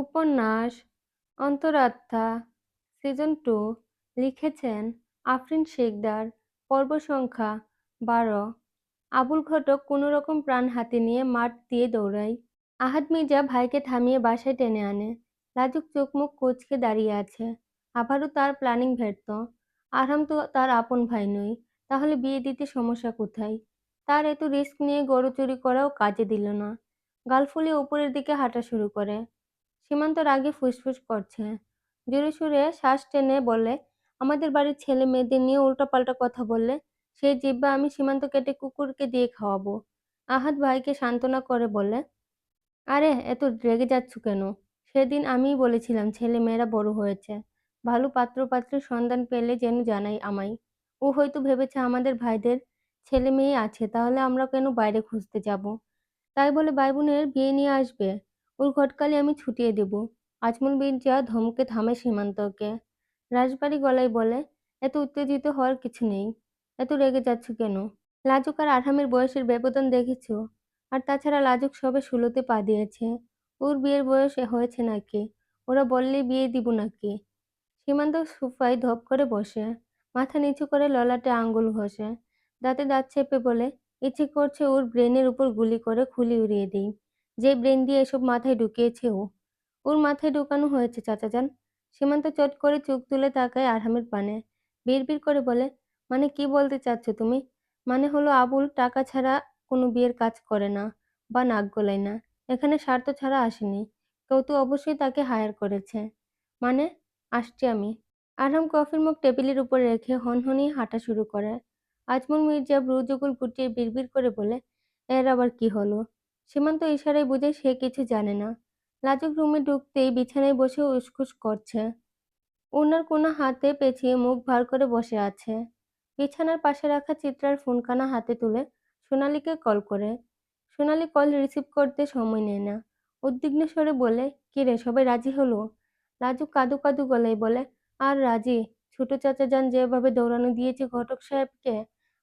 উপন্যাস অন্তরাত্মা সিজন 2 লিখেছেন আফরিন শিকদার। পর্ব সংখ্যা 12। আবুল ঘটক কোনোরকম প্রাণ হাতে নিয়ে মাঠ দিয়ে দৌড়ায়। আহাদ মির্জা ভাইকে থামিয়ে বাসায় টেনে আনে। লাজুক চোখ মুখ কুঁচকে দাঁড়িয়ে আছে। আবারও তার প্ল্যানিং ব্যর্থ। আরহাম তো তার আপন ভাই নয়, তাহলে বিয়ে দিতে সমস্যা কোথায়? তার এত রিস্ক নিয়ে গরু চুরি করাও কাজে দিল না। গাল ফুলিয়ে উপরের দিকে হাঁটা শুরু করে। সীমান্ত রাগে ফুসফুস করছে। জোরে সুরে শ্বাস টেনে বলে, আমাদের বাড়ির ছেলে মেয়েদের নিয়ে উল্টোপাল্টা কথা বললে সেই জিহ্বা আমি সীমান্ত কেটে কুকুরকে দিয়ে খাওয়াবো। আহাদ ভাইকে সান্ত্বনা করে বলে, আরে এত রেগে যাচ্ছ কেন? সেদিন আমিই বলেছিলাম ছেলে মেয়েরা বড় হয়েছে, ভালো পাত্র পাত্রীর সন্ধান পেলে যেন জানাই আমায়। ও হয়তো ভেবেছে আমাদের ভাইদের ছেলে মেয়ে আছে, তাহলে আমরা কেন বাইরে খুঁজতে যাব? তাই বলে ভাই বোনের বিয়ে নিয়ে আসবে? ওর ঘটকালি আমি ছুটিয়ে দেব। আজমল মির্জা ধমকে থামে সীমান্তকে। রাজবাড়ি গলায় বলে, এত উত্তেজিত হওয়ার কিছু নেই। এত রেগে যাচ্ছ কেন? লাজুক আর আঠামের বয়সের ব্যবধান দেখেছো? আর তাছাড়া লাজুক সবে 16তে পা দিয়েছে। ওর বিয়ের বয়স হয়েছে নাকি? ওরা বললেই বিয়ে দিব নাকি? সীমান্ত সোফায় ধপ করে বসে, মাথা নিচু করে ললাটে আঙ্গুল ঘষে, দাঁতে দাঁত চেপে বলে, ইচ্ছে করছে ওর ব্রেনের উপর গুলি করে খুলি উড়িয়ে দিই। যে ব্রেন দিয়ে এসব মাথায় ঢুকিয়েছে ও। ওর মাথায় ঢুকানো হয়েছে চাচাজান। সীমান্ত চট করে চোখ তুলে তাকায় আরহামের পানে। বিড়বিড় করে বলে, মানে কি বলতে চাচ্ছ তুমি? মানে হলো আবুল টাকা ছাড়া কোনো বিয়ের কাজ করে না বা নাক গলায় না। এখানে স্বার্থ ছাড়া আসেনি। কেউ তো অবশ্যই তাকে হায়ার করেছে। মানে? আসছি আমি। আরহাম কফির মগ টেবিলের উপর রেখে হনহনিয়ে হাঁটা শুরু করে। আজমল মির্জা ভ্রুযুগল গুটিয়ে বিড়বিড় করে বলে, এর আবার কি হলো? সীমান্ত ইশারায় বুঝে সে কিছু জানে না। লাজুক রুমে ঢুকতেই বিছানায় বসে উসখুস করছে। ওনার কোনা হাতে পেঁচিয়ে মুখ ভার করে বসে আছে। বিছানার পাশে রাখা চিত্রার ফোনখানা হাতে তুলে সোনালীকে কল করে। সোনালী কল রিসিভ করতে সময় নেয় না। উদ্বিগ্ন স্বরে বলে, কিরে সবাই রাজি হলো? লাজুক কাঁদো কাঁদো গলায় বলে, আর রাজি? ছোট চাচা যান যেভাবে দৌড়ানো দিয়েছে ঘটক সাহেবকে,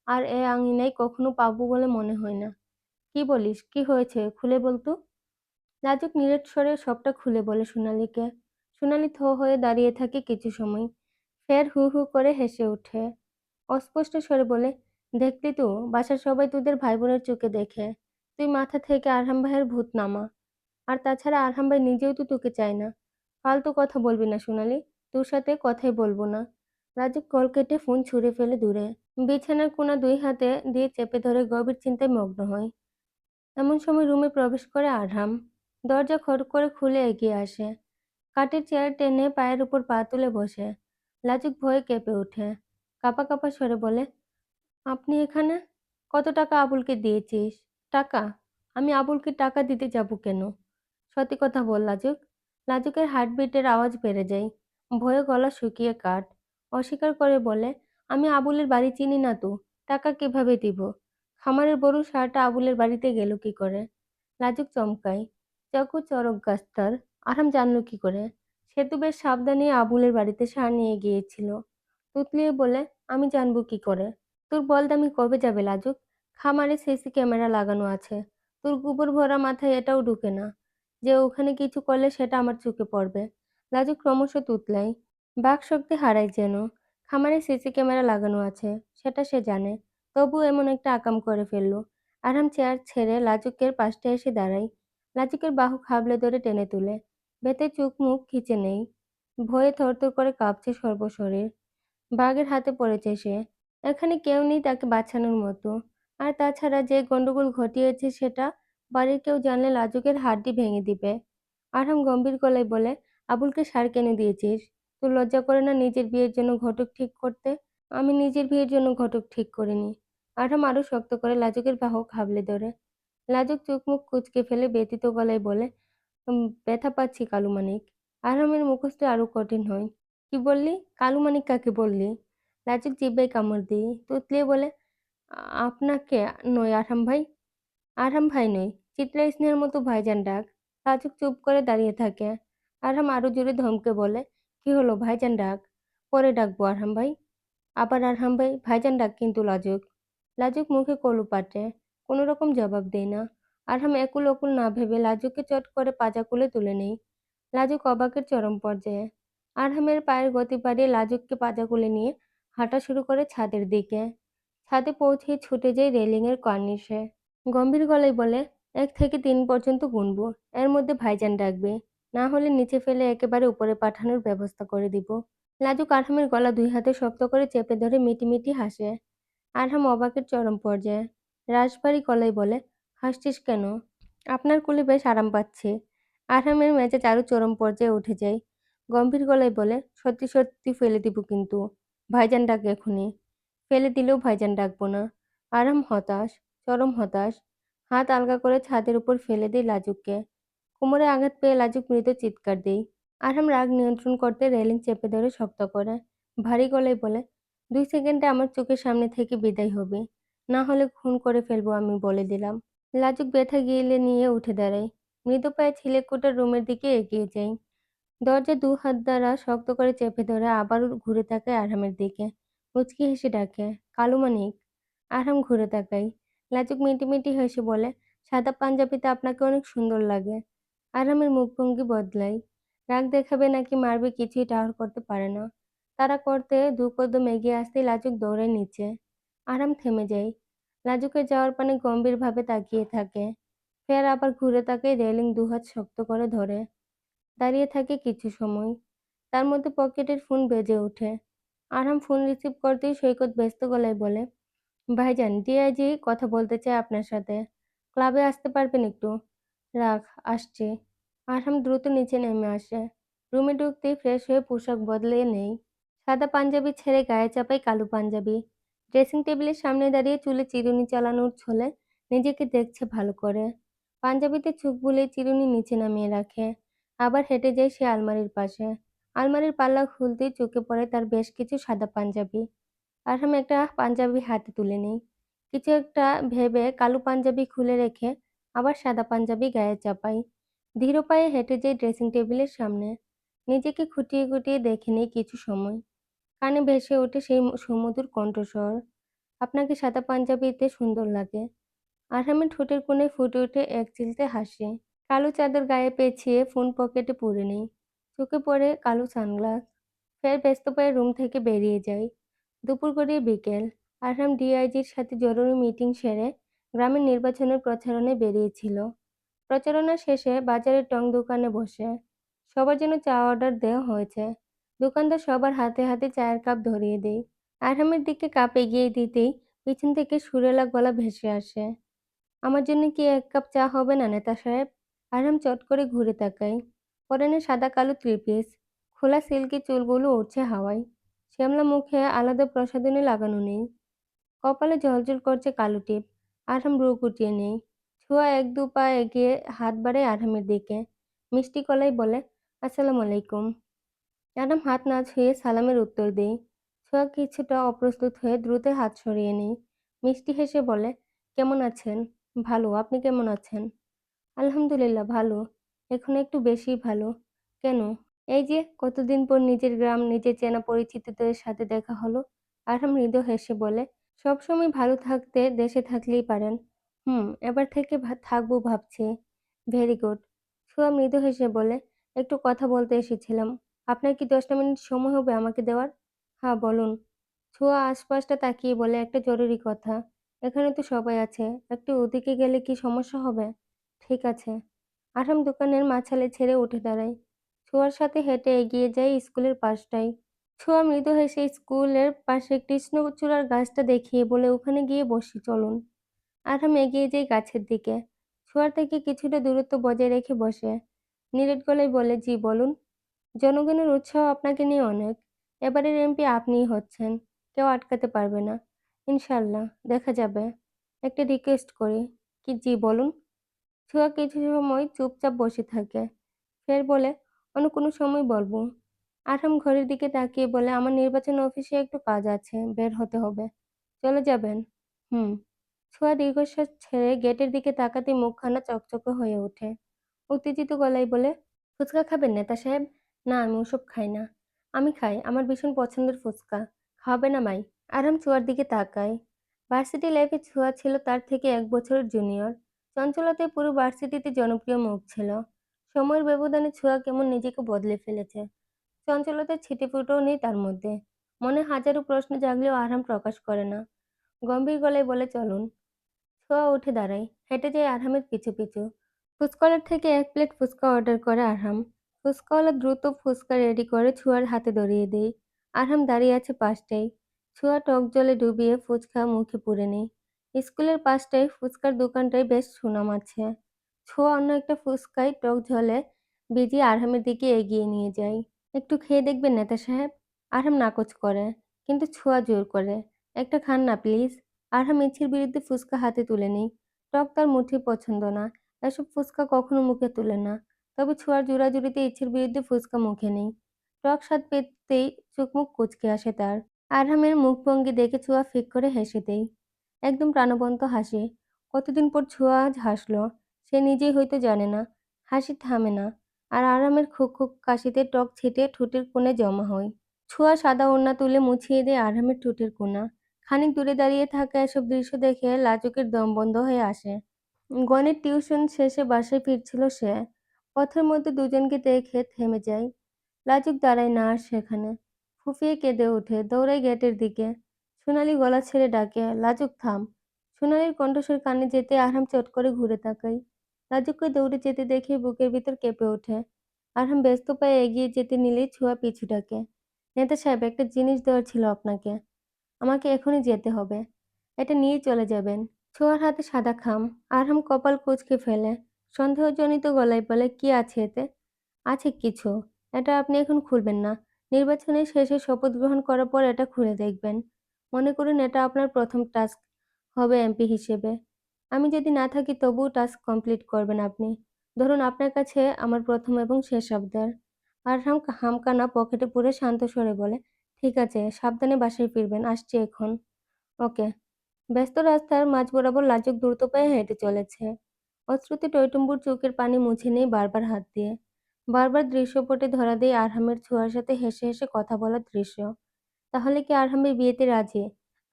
আর এ আঙিনায় কখনো পাবো বলে মনে হয় না। কি বলিস, কি হয়েছে খুলে বলতো? লাজুক নিরেট স্বরে সবটা খুলে বলে সোনালীকে। সোনালী থ হয়ে দাঁড়িয়ে থাকে কিছু সময়, ফের হু হু করে হেসে ওঠে। অস্পষ্ট স্বরে বলে, দেখলি তো, বাসার সবাই তোদের ভাই বোনের চোখে দেখে। তুই মাথা থেকে আরহাম ভাইয়ের ভূত নামা। আর তাছাড়া আরহাম ভাই নিজেও তো তোকে চায় না। ফালতু কথা বলবি না সোনালী, তোর সাথে কথাই বলবো না। রাজীব কল কেটে ফোন ছুঁড়ে ফেলে দূরে। বিছানার কোণা দুই হাতে দিয়ে চেপে ধরে গভীর চিন্তায় মগ্ন হয়। এমন সময় রুমে প্রবেশ করে আরহাম। দরজা খট করে খুলে এগিয়ে আসে। কাঠের চেয়ার টেনে পায়ের উপর পা তুলে বসে। লাজুক ভয়ে কেঁপে ওঠে। কাঁপা কাঁপা স্বরে বলে, আপনি এখানে? কত টাকা আবুলকে দিয়েছিস? টাকা? আমি আবুলকে টাকা দিতে যাব কেন? সত্যি কথা বল লাজুক। লাজুকের হার্টবিটের আওয়াজ বেড়ে যায়। ভয়ে গলা শুকিয়ে কাঠ। অস্বীকার করে বলে, আমি আবুলের বাড়ি চিনি না তো, টাকা কিভাবে দিব? খামারের বড় ষাঁড়টা আবুলের বাড়িতে গেল কি করে? লাজুক চমকায়। চকু চরক গাছ তার। আরাম জানলো কি করে? সে তো বেশ সাবধানে আবুলের বাড়িতে ষাঁড় নিয়ে গিয়েছিল। তুতলিয়ে বলে, আমি জানবো কি করে? তোর বলদামি কবে যাবে লাজুক? খামারে সিসি ক্যামেরা লাগানো আছে। তোর গোবর ভরা মাথায় এটাও ঢুকে না যে ওখানে কিছু করলে সেটা আমার চোখে পড়বে। লাজুক ক্রমশ তুতলায়। বাকশক্তি হারায় যেন। খামারে সিসি ক্যামেরা লাগানো আছে, সেটা সে জানে। তবুও এমন একটা আকাম করে ফেললো। আরাম চেয়ার ছেড়ে লাজুকের পাশে এসে দাঁড়ায়। লাজুকের বাহু খাবলে ধরে টেনে তুলে। বেতে চোখ মুখ খিচে নেই। ভয়ে থরথর করে কাঁপছে সর্বশরীর। বাঘের হাতে পড়েছে সে। এখানে কেউ নেই তাকে বাঁচানোর মতো। আর তাছাড়া যে গন্ডগোল ঘটিয়েছে সেটা বাড়ির কেউ জানলে লাজুকের হাড্ডি ভেঙে দিবে। আরহাম গম্ভীর গলায় বলে, আবুলকে ষাঁড় কেন দিয়েছিস? তোর লজ্জা করে না নিজের বিয়ের জন্য ঘটক ঠিক করতে? আমি নিজের বিয়ের জন্য ঘটক ঠিক করিনি। আরহাম আরো শক্ত করে লাজুকের বাহু খাবলে ধরে। লাজুক চোখ মুখ কুঁচকে ফেলে ব্যথিত গলায় বলে, ব্যথা পাচ্ছি কালু মানিক। আরহামের মুখোশটা আরো কঠিন হয়। কি বললি? কালু মানিক কাকে বললি? লাজুক জিহ্বায় কামড় দিই। তুতলিয়ে বলে, আপনাকে নয় আরহাম ভাই। আরহাম ভাই নয়, চিত্রা স্নেহের মতো ভাইজান ডাক। লাজুক চুপ করে দাঁড়িয়ে থাকে। আরহাম আরো জোরে ধমকে বলে, কি হলো ভাইজান ডাক? পরে ডাকবো আরহাম ভাই। আবার আরহাম ভাই, ভাইজান ডাক কিন্তু লাজুক। লাজুক মুখে কলু পাটে। কোনো রকম জবাব দেয় না। আরহাম একুল ওকুল না ভেবে লাজুককে চট করে পাজা কোলে তুলে নেয়। লাজুক অবাকের চরম পর্যায়ে। আরহামের পায়ের গতি বাড়িয়ে লাজুককে পাঁজা নিয়ে হাঁটা শুরু করে ছাদের দিকে। ছাদে পৌঁছেই ছুটে যায় রেলিংয়ের কর্নিশে। গম্ভীর গলায় বলে, ১ থেকে ৩ পর্যন্ত গুনবো। এর মধ্যে ভাইজান ডাকবে। না হলে নিচে ফেলে একেবারে উপরে পাঠানোর ব্যবস্থা করে দিব। লাজুক আরহামের গলা ২ হাতে শক্ত করে চেপে ধরে মিটিমিটি হাসে। আরহাম অবাকের চরম পর্যায়ে। রাশভারী গলায় বলে, হাসছিস কেন? আপনার কোলে বেশ আরাম পাচ্ছি। আরহামের মেজাজ আরো চরম পর্যায়ে উঠে যায়। গম্ভীর গলায় বলে, সত্যি সত্যি ফেলে দিব কিন্তু। ভাইজান ডাক এখনই। ফেলে দিলেও ভাইজান ডাকবো না। আরহাম হতাশ, চরম হতাশ। হাত আলগা করে ছাদের উপর ফেলে দেয় লাজুককে। কোমরে আঘাত পেয়ে লাজুক মৃদু চিৎকার দেয়। আরহাম রাগ নিয়ন্ত্রণ করতে রেলিং চেপে ধরে শক্ত করে। ভারী গলায় বলে, ২ সেকেন্ডে আমার চোখের সামনে থেকে বিদায় হবি। না হলে খুন করে ফেলবো আমি বলে দিলাম। লাজুক ব্যথা গিলে নিয়ে উঠে দাঁড়ায়। মৃদু পায়ে ছিলেকোঠা রুমের দিকে এগিয়ে যায়। দরজা ২ হাত দ্বারা শক্ত করে চেপে ধরে আবারও ঘুরে তাকায় আরহামের দিকে। মুচকি হেসে ডাকে, কালু মানিক। আরহাম ঘুরে তাকায়। লাজুক মিটিমিটি হেসে বলে, সাদা পাঞ্জাবিতে আপনাকে অনেক সুন্দর লাগে। আরহামের মুখভঙ্গি বদলায়। রাগ দেখাবে নাকি মারবে কিছুই টাহর করতে পারে না। তাড়া করতে ২ কদম এগিয়ে আসতেই লাজুক দৌড়ায় নিচে। আরহাম থেমে যায়। লাজুকের যাওয়ার পানে গম্ভীরভাবে তাকিয়ে থাকে। ফের আবার ঘুরে তাকায়, রেলিং ২ হাত শক্ত করে ধরে। দাঁড়িয়ে থাকে কিছু সময়। তার মধ্যে পকেটের ফোন বেজে ওঠে। আরহাম ফোন রিসিভ করতেই সৈকত ব্যস্ত গলায় বলে, ভাইজান, ডিআইজি কথা বলতে চায় আপনার সাথে। ক্লাবে আসতে পারবেন একটু? রাখ, আসছি। আরহাম দ্রুত নিচে নেমে আসে। রুমে ঢুকতেই ফ্রেশ হয়ে পোশাক বদলে নেয়। সাদা পাঞ্জাবি ছেড়ে গায়ে চাপায় কালো পাঞ্জাবি। ড্রেসিং টেবিলের সামনে দাঁড়িয়ে চুলে চিরুনি চালানোর ছলে নিজেকে দেখছে ভালো করে। পাঞ্জাবিতে চোখ বুলিয়ে চিরুনি নিচে নামিয়ে রাখে। আবার হেঁটে যায় সে আলমারির পাশে। আলমারির পাল্লা খুলতেই চোখে পড়ে তার বেশ কিছু সাদা পাঞ্জাবি। আরহাম একটা পাঞ্জাবি হাতে তুলে নেয়। কিছু একটা ভেবে কালো পাঞ্জাবি খুলে রেখে আবার সাদা পাঞ্জাবি গায়ে চাপায়। ধীর পায়ে হেঁটে যায় ড্রেসিং টেবিলের সামনে। নিজেকে খুঁটিয়ে খুঁটিয়ে দেখে নেয় কিছু সময়। কানে ভেসে ওঠে সেই সুমধুর কণ্ঠস্বর, আপনাকে সাদা পাঞ্জাবিতে সুন্দর লাগে। আরহামের ঠোঁটের কোণে ফুটে ওঠে এক চিলতে হাসি। কালো চাদর গায়ে পেঁচিয়ে ফোন পকেটে পুরে নেই। চোখে পড়ে কালো সানগ্লাস। ফের ব্যস্ত পায়ে রুম থেকে বেরিয়ে যায়। দুপুর গড়িয়ে বিকেল। আরহাম ডিআইজির সাথে জরুরি মিটিং সেরে গ্রামের নির্বাচনের প্রচারণায় বেরিয়েছিল। প্রচারণা শেষে বাজারের টং দোকানে বসে। সবার জন্য চা অর্ডার দেওয়া হয়েছে। দোকানদার সবার হাতে হাতে চায়ের কাপ ধরিয়ে দেয়। আরহামের দিকে কাপ এগিয়ে দিতেই পিছন থেকে সুরেলা গলা ভেসে আসে, আমার জন্য কি ১ কাপ চা হবে না নেতা সাহেব? আরহাম চট করে ঘুরে তাকায়। পরনে সাদা কালো থ্রি-পিস। খোলা সিল্কি চুলগুলো উড়ছে হাওয়ায়। শ্যামলা মুখে আলাদা প্রসাধনী লাগানো নেই। কপালে জ্বলজ্বল করছে কালো টিপ। আরহাম ভ্রু গুটিয়ে নেয়। ছোঁয়া ১-২ পা এগিয়ে হাত বাড়ায় আরহামের দিকে। মিষ্টি গলায় বলে, আসসালামু আলাইকুম। আরহাম হাত না ছুঁয়ে সালামের উত্তর দেয়। ছোঁয়া কিছুটা অপ্রস্তুত হয়ে দ্রুত হাত সরিয়ে নেয়। মিষ্টি হেসে বলে, কেমন আছেন? ভালো, আপনি কেমন আছেন? আলহামদুলিল্লাহ ভালো। এখন একটু বেশিই ভালো। কেন? এই যে কতদিন পর নিজের গ্রাম, নিজের চেনা পরিচিতদের সাথে দেখা হলো। আরহাম মৃদু হেসে বলে, সবসময় ভালো থাকতে দেশে থাকলেই পারেন। এবার থেকে থাকবো ভাবছি। Very good. ছোঁয়া মৃদু হেসে বলে, একটু কথা বলতে এসেছিলাম। আপনার কি ১০টা মিনিট সময় হবে আমাকে দেওয়ার? হ্যাঁ, বলুন। ছোঁয়া আশপাশটা তাকিয়ে বলে, একটা জরুরি কথা। এখানে তো সবাই আছে। একটু ওদিকে গেলে কি সমস্যা হবে? ঠিক আছে। আরহাম দোকানের মাঝালে ছেড়ে উঠে দাঁড়ায়। ছোঁয়ার সাথে হেঁটে এগিয়ে যায় স্কুলের পাশটায়। ছোঁয়া মৃদু হেসে স্কুলের পাশে কৃষ্ণচূড়ার গাছটা দেখিয়ে বলে, ওখানে গিয়ে বসি চলুন। আরহাম এগিয়ে যায় গাছের দিকে। ছোঁয়ার থেকে কিছুটা দূরত্ব বজায় রেখে বসে। নিরেট গলায় বলে, জি বলুন। জনগণের উৎসাহ আপনাকে নিয়ে অনেক। এবারের এমপি আপনিই হচ্ছেন। কেউ আটকাতে পারবে না। ইনশাআল্লাহ, দেখা যাবে। একটা রিকোয়েস্ট করি। কি? জি বলুন। ছোঁয়া কিছু সময় চুপচাপ বসে থাকে। ফের বলে, অন্য কোনো সময় বলবো। আরহাম ঘড়ির দিকে তাকিয়ে বলে, আমার নির্বাচন অফিসে একটু কাজ আছে, বের হতে হবে। চলে যাবেন? হুম। ছোঁয়া দীর্ঘশ্বাস ছেড়ে গেটের দিকে তাকাতেই মুখখানা চকচকে হয়ে ওঠে। উত্তেজিত গলায় বলে, ফুচকা খাবেন নেতা সাহেব? না, আমি ওসব খাই না। আমি খাই, আমার ভীষণ পছন্দের ফুচকা। খাওয়াবে না মাই? আরহাম ছোঁয়ার দিকে তাকায়। ভার্সিটি লাইফে ছোঁয়া ছিল তার থেকে ১ বছরের জুনিয়র। চঞ্চলতায় পুরো ভার্সিটিতে জনপ্রিয় মুখ ছিল। সময়ের ব্যবধানে ছোঁয়া কেমন নিজেকে বদলে ফেলেছে। চঞ্চলতার ছিটেফোঁটাও নেই তার মধ্যে। মনে হাজারো প্রশ্ন জাগলেও আরহাম প্রকাশ করে না। গম্ভীর গলায় বলে, চলুন। ছোঁয়া উঠে দাঁড়ায়, হেঁটে যায় আরহামের পিছু পিছু। ফুচকাওয়ালার থেকে ১ প্লেট ফুচকা অর্ডার করে আরহাম। ফুচকাওয়ালা দ্রুত ফুচকা রেডি করে ছোঁয়ার হাতে ধরিয়ে দেয়। আরহাম দাঁড়িয়ে আছে পাশটায়। ছোঁয়া টক জলে ডুবিয়ে ফুচকা মুখে পুরে নেয়। স্কুলের পাশটায় ফুচকার দোকানটায় বেশ সুনাম আছে। ছোঁয়া অন্য একটা ফুচকায় টক ঝলে ভিজিয়ে আরহামের দিকে এগিয়ে নিয়ে যায়। একটু খেয়ে দেখবেন নেতা সাহেব? আরহাম নাকচ করে। কিন্তু ছোঁয়া জোর করে। একটা খান না প্লিজ। আরহাম ইচ্ছের বিরুদ্ধে ফুচকা হাতে তুলে নেয়। টক তার মুঠি পছন্দ না। এসব ফুচকা কখনো মুখে তুলে না। তবে ছোঁয়ার জোরাজুরিতে ইচ্ছের বিরুদ্ধে ফুচকা মুখে নেয়। টক স্বাদ পেতেই চোখ-মুখ কুঁচকে আসে তার। আরহামের মুখভঙ্গি দেখে ছোঁয়া ফিক করে হেসে দেয়। একদম প্রাণবন্ত হাসি। কতদিন পর ছোঁয়া আজ হাসল। সে নিজেই হয়তো জানে না। হাসি থামে না। আর আরহামের খুক খুক কাশিতে টক ছিটে ঠোঁটের কোণে জমা হয়। ছোঁয়া সাদা ওড়না তুলে মুছিয়ে দেয় আরহামের ঠোঁটের কোণা। খানিক দূরে দাঁড়িয়ে থাকা এসব দৃশ্য দেখে লাজুকের দম বন্ধ হয়ে আসে। গণিত টিউশন শেষে বাসায় ফিরছিল সে। পথের মধ্যে দুজনকে দেখে থেমে যায়। লাজুক দাঁড়ায় না আর সেখানে। ফুঁফিয়ে কেঁদে ওঠে, দৌড়ায় গেটের দিকে। সোনালি গলা ছেড়ে ডাকে, লাজুক থাম। সোনালির কণ্ঠস্বর কানে যেতে আরহাম চট করে ঘুরে তাকায়। লাজুককে দৌড়ে যেতে দেখে বুকের ভিতর কেঁপে ওঠে। আরহাম ব্যস্ত পায়ে এগিয়ে যেতে নিলেই ছোঁয়া পিছু ডাকে। নেতা সাহেব, একটা জিনিস দেওয়ার ছিল আপনাকে। আমাকে এখনই যেতে হবে। এটা নিয়েই চলে যাবেন। ছোঁয়ার হাতে সাদা খাম। আরহাম কপাল কুঁচকে ফেলে। সন্দেহজনিত গলায় বলে, কি আছে এতে? আছে কিছু। এটা আপনি এখন খুলবেন না। নির্বাচনের শেষে শপথ গ্রহণ করার পর এটা খুলে দেখবেন। মনে করুন এটা আপনার প্রথম টাস্ক হবে এমপি হিসেবে। আমি যদি না থাকি তবুও টাস্ক কমপ্লিট করবেন আপনি। ধরুন আপনার কাছে আমার প্রথম এবং শেষ আবদার। আরহাম হামকানা পকেটে পুরে শান্ত স্বরে বলে, ঠিক আছে, সাবধানে বাসায় ফিরবেন, আসছি এখন। ওকে। ব্যস্ত রাস্তার মাঝ বরাবর লাজুক দ্রুত পায়ে হেঁটে চলেছে। অশ্রুতে টইটুম্বুর চোখের পানি মুছে নেয় বারবার হাত দিয়ে। বারবার দৃশ্যপটে ধরা দেয় আরহামের ছোঁয়ার সাথে হেসে হেসে কথা বলার দৃশ্য। তাহলে কি আরহামের বিয়েতে রাজি?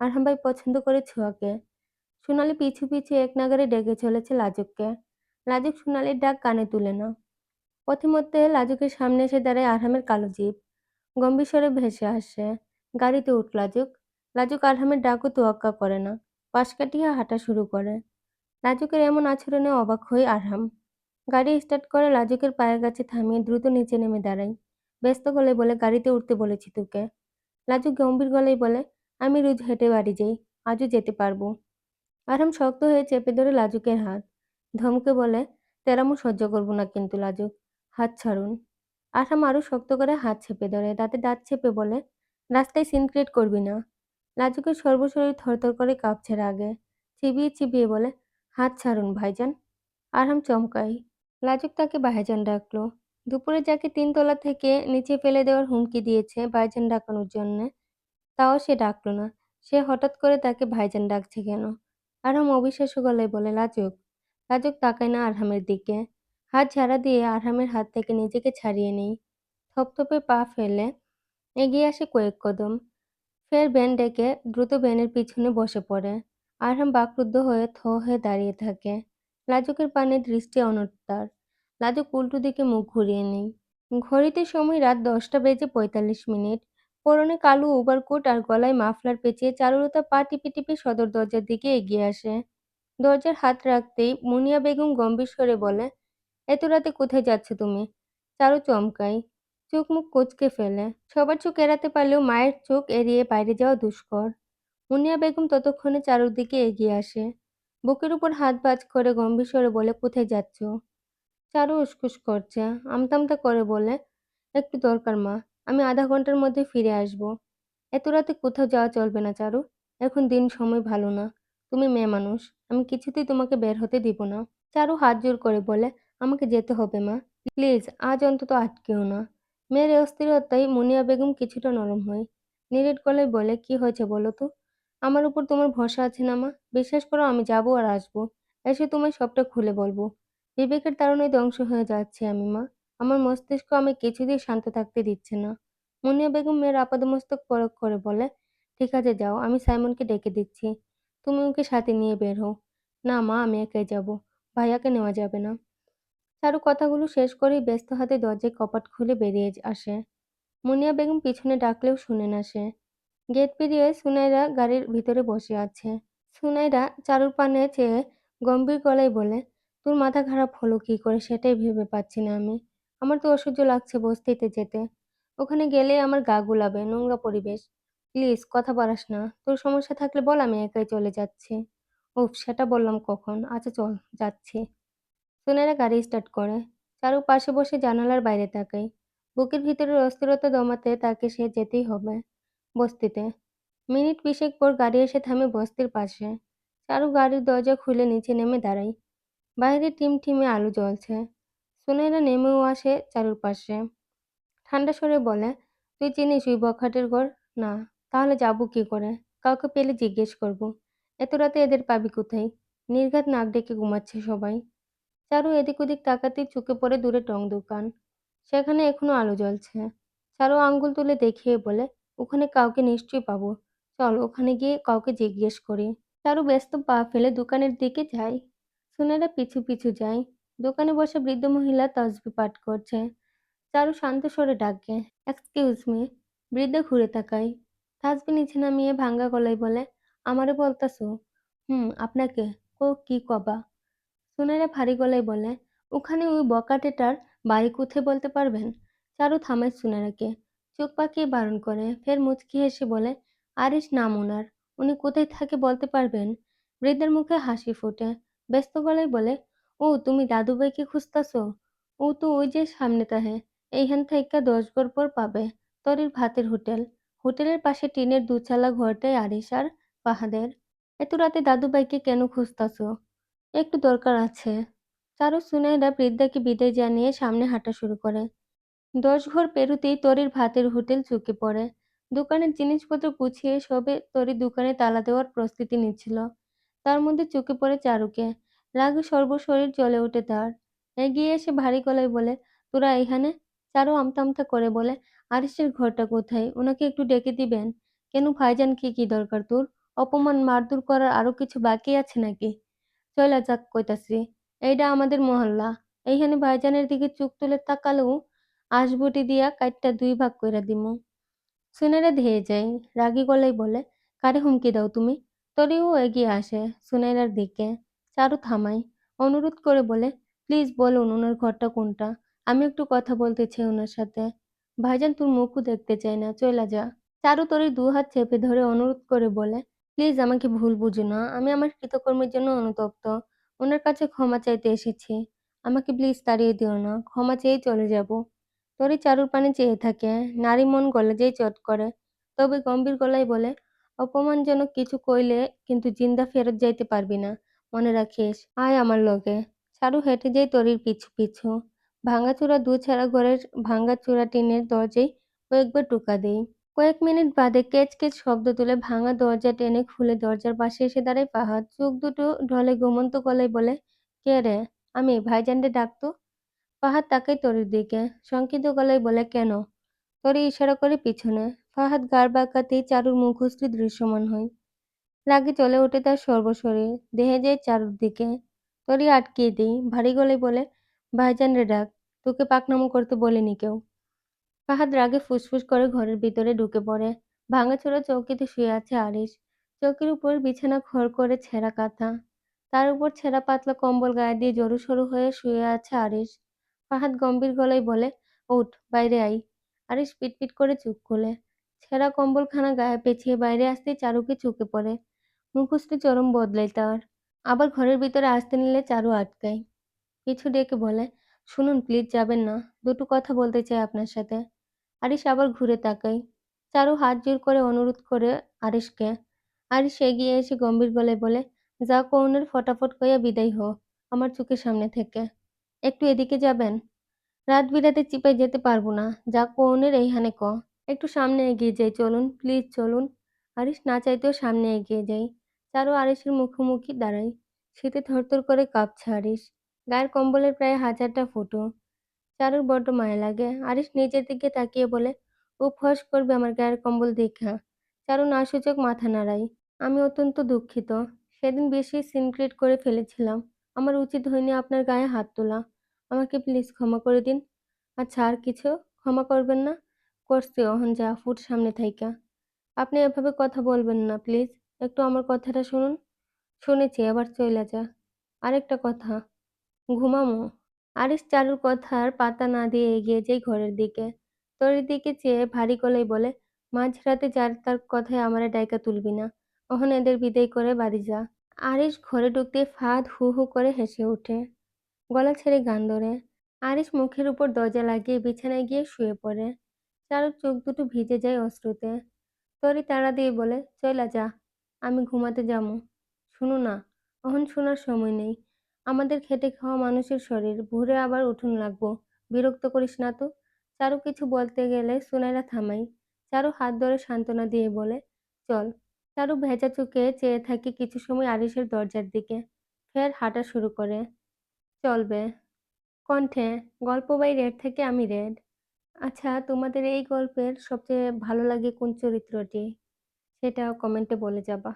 আরহাম ভাই পছন্দ করে ছোঁয়াকে। সোনালি পিছু পিছু এক নাগাড়ে ডেকে চলেছে লাজুককে। লাজুক সোনালির ডাক কানে তুলে না। পথিমধ্যে লাজুকের সামনে এসে দাঁড়ায় আরহামের কালো জিভ। গম্ভীর স্বরে ভেসে আসে, গাড়িতে উঠ লাজুক। লাজুক আরহামের ডাকও তোয়াক্কা করে না। পাশ কাটিয়ে হাঁটা শুরু করে। লাজুকের এমন আচরণে অবাক হয়ে আরহাম। গাড়ি স্টার্ট করে লাজুকের পায়ের কাছে থামিয়ে দ্রুত নিচে নেমে দাঁড়ায়। ব্যস্ত গলায় বলে, গাড়িতে উঠতে বলেছি তোকে। লাজুক গম্ভীর গলায় বলে, আমি রোজ হেঁটে বাড়ি যাই, আজও যেতে পারবো। আরহাম শক্ত হয়ে চেপে ধরে লাজুকের হাত। ধমকে বলে, তেরামো সহ্য করবো না কিন্তু লাজুক। হাত ছাড়ুন। আরহাম আরো শক্ত করে হাত চেপে ধরে, দাঁতে দাঁত চেপে বলে, রাস্তায় সিন ক্রিয়েট করবি না। লাজুকের সর্বশরীর থরথর করে কাঁপছে রাগে। চিবিয়ে চিবিয়ে বলে, হাত ছাড়ুন ভাইজান। আরহাম চমকায়। লাজুক তাকে ভাইজান ডাকলো। দুপুরে যাকে ৩ তলা থেকে নিচে ফেলে দেওয়ার হুমকি দিয়েছে ভাইজান ডাকানোর জন্যে, তাও সে ডাকল না। সে হঠাৎ করে তাকে ভাইজান ডাকছে কেন? আরহাম অবিশ্বাস্য গলায় বলে, লাজুক। লাজুক তাকায় না আরহামের দিকে। হাত ঝাড়া দিয়ে আরহামের হাত থেকে নিজেকে ছাড়িয়ে নেয়। থপথপে পা ফেলে এগিয়ে আসে কয়েক কদম। ফের ভ্যান ডেকে দ্রুত ভ্যানের পিছনে বসে পড়ে। আরহাম বাকরুদ্ধ হয়ে থ হয়ে দাঁড়িয়ে থাকে। লাজুকের পানে দৃষ্টি অনড় তার। লাজুক উল্টো দিকে মুখ ঘুরিয়ে নেয়। ঘড়িতে সময় রাত ১০টা বেজে ৪৫ মিনিট। পরনে কালো ওভারকোট আর গলায় মাফলার পেঁচিয়ে চারুলতা পা টিপে টিপে সদর দরজার দিকে এগিয়ে আসে। দরজার হাত রাখতেই মুনিয়া বেগম গম্ভীর স্বরে বলে, এত রাতে কোথায় যাচ্ছ তুমি? চারু চমকায়। চোখ মুখ কুঁচকে ফেলে। সবার চোখ এড়াতে পারলেও মায়ের চোখ এড়িয়ে বাইরে যাওয়া দুষ্কর। মুনিয়া বেগম ততক্ষণে চারুর দিকে এগিয়ে আসে। বুকের উপর হাত ভাঁজ করে গম্ভীর স্বরে বলে, কোথায় যাচ্ছ? চারু উসখুস করছে। আমতা আমতা করে বলে, একটু দরকার মা। আমি আধা ঘন্টার মধ্যে ফিরে আসবো। এত রাতে কোথাও যাওয়া চলবে না চারু। এখন দিন সময় ভালো না। তুমি মেয়ে মানুষ। আমি কিছুতেই তোমাকে বের হতে দিব না। চারু হাত জোড় করে বলে, আমাকে যেতে হবে মা। প্লিজ আজ অন্তত আটকেও না। মেয়ের এই অস্থিরতায় মুনিয়া বেগম কিছুটা নরম হয়। নিরেট গলায় বলে, কি হয়েছে বলো তো? আমার উপর তোমার ভরসা আছে না মা? বিশ্বাস করো আমি যাবো আর আসবো। এসে তোমায় সবটা খুলে বলবো। বিবেকের তাড়নায় ধ্বংস হয়ে যাচ্ছি আমি মা। আমার মস্তিষ্ক আমি কিছুতেই শান্ত থাকতে দিচ্ছে না। মুনিয়া বেগম মেয়ের আপাদমস্তক পরখ করে বলে, ঠিক আছে যাও, আমি সাইমনকে ডেকে দিচ্ছি। তুমি ওকে সাথে নিয়ে বের হও। না মা, আমি একাই যাব। ভাইয়াকে নেওয়া যাবে না। চারু কথাগুলো শেষ করেই ব্যস্ত হাতে দরজায় কপাট খুলে বেরিয়ে আসে। মুনিয়া বেগম পিছনে ডাকলেও শুনে না সে। গেট পেরিয়ে সুনাইরা গাড়ির ভিতরে বসে আছে। সুনাইরা চারুর পানে চেয়ে গম্ভীর গলায় বলে, তোর মাথা খারাপ হলো কি করে সেটাই ভেবে পাচ্ছি না আমি। আমার তো অসহ্য লাগছে বস্তিতে যেতে। ওখানে গেলেই আমার গা গুলাবে, নোংরা পরিবেশ। প্লিজ কথা বাড়াস না। তোর সমস্যা থাকলে বল, আমি একাই চলে যাচ্ছি। উফ, সেটা বললাম কখন? আচ্ছা চল, যাচ্ছি। সুনাইরা গাড়ি স্টার্ট করে। চারু পাশে বসে জানালার বাইরে তাকায়। বুকের ভিতরের অস্থিরতা দমাতে তাকে সে যেতেই হবে বস্তিতে। মিনিট ২০ পর গাড়ি এসে থামে বস্তির পাশে। চারু গাড়ির দরজা খুলে নিচে নেমে দাঁড়ায়। বাইরে টিমটিমে আলো জ্বলছে। সুনয়না নেমেও আসে চারুর পাশে। ঠান্ডা স্বরে বলে, তুই চিনিস ওই বখাটের ঘর? না। তাহলে যাবো কি করে? কাউকে পেলে জিজ্ঞেস করব। এত রাতে এদের পাবি কোথায়? নির্ঘাত নাক ডেকে ঘুমাচ্ছে সবাই। চারু এদিক ওদিক তাকাতেই চোখে পড়ে দূরে টং দোকান। সেখানে এখনো আলো জ্বলছে। চারু আঙ্গুল তুলে দেখিয়ে বলে, ওখানে কাউকে নিশ্চয়ই পাবো। চল ওখানে গিয়ে কাউকে জিজ্ঞেস করি। চারু ব্যস্ত পা ফেলে দোকানের দিকে যায়। সুনেরা পিছু পিছু যায়। দোকানে বসে বৃদ্ধ মহিলা তসবি পাঠ করছে। চারু শান্ত স্বরে ডাকে, এক্সকিউজ মি। বৃদ্ধ ঘুরে তাকায়। তাসবি নিচে নামিয়ে ভাঙ্গা গলায় বলে, আমারে বলতাছো? আপনাকে। কি কবা? সুনেরা ভারী গলায় বলে, ওখানে ওই বকাটেটার বাড়ি কোথায় বলতে পারবেন? চারু থামায় সুনেরাকে। চোখ পাকিয়ে বারণ করে, ফের মুচকি হেসে বলে, আরিশ নাম ওনার। উনি কোথায় থাকে বলতে পারবেন? বৃদ্ধের মুখে হাসি ফোটে। ব্যস্ত গলায় বলে, ও তুমি দাদুভাইকে খুঁজতাছো? ও তো ওই যে সামনে তাহে। এইখান থাইকা ১০ ঘর পর পাবে। তরির ভাতের হোটেল। হোটেলের পাশে টিনের দুচালা ঘরটাই আরিশ আর ফাহাদের। এত রাতে দাদুভাইকে কেন খুঁজতাছো? একটু দরকার আছে। চারু সুনয়না বৃদ্ধাকে বিদায় জানিয়ে সামনে হাঁটা শুরু করে। ১০ ঘর পেরুতেই তরির ভাতের হোটেল চোখে পড়ে। দোকানের জিনিসপত্র গুছিয়ে সবে তরি দোকানে তালা দেওয়ার প্রস্তুতি নিচ্ছিল। তার মধ্যে চোখে পড়ে চারুকে। রাগে সর্বশরীর জ্বলে ওঠে তার। এগিয়ে এসে ভারী গলায় বলে, তোরা এখানে? চারু আমতা আমতা করে বলে, আরিসের ঘরটা কোথায়? ওনাকে একটু ডেকে দিবেন? কেন ভাইজান, কি দরকার তোর? অপমান মারধর করার আরো কিছু বাকি আছে নাকি? চইলা যাক কইতাছি। এইডা আমাদের মহল্লা। এইখানে ভাইজানের দিকে চোখ তুলে তাকালেও আঁশবটি দিয়া কাইট্টা ২ ভাগ কইরা দিমু। সুনেরা ধেয়ে যায়। রাগী গলায় বলে, কারে হুমকি দাও তুমি? তরিও এগিয়ে আসে সুনেরার দিকে। চারু থামায়। অনুরোধ করে বলে, প্লিজ বলুন ওনার ঘরটা কোনটা? আমি একটু কথা বলতে চাই ওনার সাথে। ভাইজান তোর মুখও দেখতে চাই না, চইলা যা। চারু তরির ২ হাত চেপে ধরে অনুরোধ করে বলে, প্লিজ আমাকে ভুল বুঝো না। আমি আমার কৃতকর্মের জন্য অনুতপ্ত। ওনার কাছে ক্ষমা চাইতে এসেছি। আমাকে প্লিজ তাড়িয়ে দিও না। ক্ষমা চেয়েই চলে যাব। তরি চারুর পানে চেয়ে থাকে। নারী মন গলে যেই চট করে। তবে গম্ভীর গলায় বলে, অপমানজনক কিছু কইলে কিন্তু জিন্দা ফেরত যাইতে পারবি না। মনে রাখিস। আয় আমার লগে। চারু হেঁটে যায় তরির পিছু পিছু। ভাঙাচোরা দুছাড়া ঘরের ভাঙাচোরা টিনের দরজায় কয়েকবার টোকা দেই। কয়েক মিনিট বাদে কেচ কেচ শব্দ তুলে ভাঙা দরজা টেনে খুলে দরজার পাশে এসে দাঁড়ায় ফাহাদ। চোখ দুটো ঢলে ঘুমন্ত গলায় বলে, কে রে? আমি। ভাইজানরে ডাকতো। ফাহাদ তাকায় তরির দিকে। শঙ্কিত গলায় বলে, কেন? তরি ইশারা করে পিছনে। ফাহাদ গাড় বাঁকাতেই চারুর মুখশ্রী দৃশ্যমান হয়। রাগে জ্বলে ওঠে তার সর্বশরীর। দেহে যায় চারুর দিকে। তরি আটকিয়ে দেই। ভারী গলায় বলে, ভাইজানরে ডাক। তোকে পাকনামো করতে বলেনি কেউ। ফাহাদ রাগে ফুসফুস করে ঘরের ভিতরে ঢুকে পড়ে। ভাঙাচোরা চৌকিতে শুয়ে আছে আরিশ। চৌকির উপর বিছানা খড় করে ছেঁড়া কাঁথা। তার উপর ছেঁড়া পাতলা কম্বল গায়ে দিয়ে জড়োসড়ো হয়ে শুয়ে আছে আরিশ। ফাহাদ গম্ভীর গলায় বলে, উঠ, বাইরে আই। আরিশ পিটপিট করে চোখ খোলে। ছেঁড়া কম্বলখানা গায়ে পেঁচিয়ে বাইরে আসতেই চারুকে চোখে পড়ে। মুখশ্রী চরম বদলায় তার। আবার ঘরের ভিতরে আসতে নিলে চারু আটকায়। পিছু ডেকে বলে, শুনুন প্লিজ যাবেন না। দুটো কথা বলতে চাই আপনার সাথে। আরিশ আবার ঘুরে তাকায়। চারু হাত জোড় করে অনুরোধ করে আরিশকে। আরিশ এগিয়ে এসে গম্ভীর গলায় বলে, যা কওনের ফটাফট কইয়া বিদায় হ আমার চোখের সামনে থেকে। একটু এদিকে যাবেন? রাত বিরাতে চিপায় যেতে পারবো না। যা কওনের এইখানে ক। একটু সামনে এগিয়ে যাই, চলুন প্লিজ চলুন। আরিশ না চাইতেও সামনে এগিয়ে যায়। চারু আরিশের মুখোমুখি দাঁড়ায়। শীতে থরথর করে কাঁপছে আরিশ। গায়ের কম্বলের প্রায় ১০০০টা ফুটো। চারুর বড্ড মায়া লাগে। আরিশ নিজের দিকে তাকিয়ে বলে, ও ফস করবে আমার গায়ের কম্বল দেখা। চারু নাসূচক মাথা নাড়ায়। আমি অত্যন্ত দুঃখিত। সেদিন বেশি সিনক্রেট করে ফেলেছিলাম। আমার উচিত হয়নি আপনার গায়ে হাত তোলা। আমাকে প্লিজ ক্ষমা করে দিন। আচ্ছা আর কিছু? ক্ষমা করবেন না? করছি অহন যা ফুট সামনে থাইকা। আপনি এভাবে কথা বলবেন না প্লিজ। একটু আমার কথাটা শুনুন। শুনেছি এবার চইলা যা। আরেকটা কথা, ঘুমামু। আরিস চারুর কথার পাত্তা না দিয়ে এগিয়ে যায় ঘরের দিকে। তরির দিকে চেয়ে ভারী গলায় বলে, মাঝরাতে যার তার কথায় আমারে ডাইকা তুলবি না। অহন এদের বিদায় করে বাড়ি যা। আরিস ঘরে ঢুকতেই ফাঁদ হু হু করে হেসে ওঠে। গলা ছেড়ে গান ধরে। আরিস মুখের উপর দরজা লাগিয়ে বিছানায় গিয়ে শুয়ে পড়ে। চারুর চোখ দুটো ভিজে যায় অশ্রুতে। তরি তাড়া দিয়ে বলে, চইলা যা। আমি ঘুমাতে যামু। শুনো না, অহন শোনার সময় নেই। আমাদের খেটে খাওয়া মানুষের শরীর, ভোরে আবার উঠুন লাগবো। বিরক্ত করিস না তো। চারু কিছু বলতে গেলে সুনাইরা থামাই। চারু হাত ধরে সান্ত্বনা দিয়ে বলে, চল। চারু ভেজা চোখে চেয়ে থাকে কিছু সময় আরিসের দরজার দিকে। ফের হাঁটা শুরু করে। চলবে। কণ্ঠে গল্প বাই রেড থেকে আমি রেড। আচ্ছা তোমাদের এই গল্পের সবচেয়ে ভালো লাগে কোন চরিত্রটি? সেটা কমেন্টে বলে যাবা।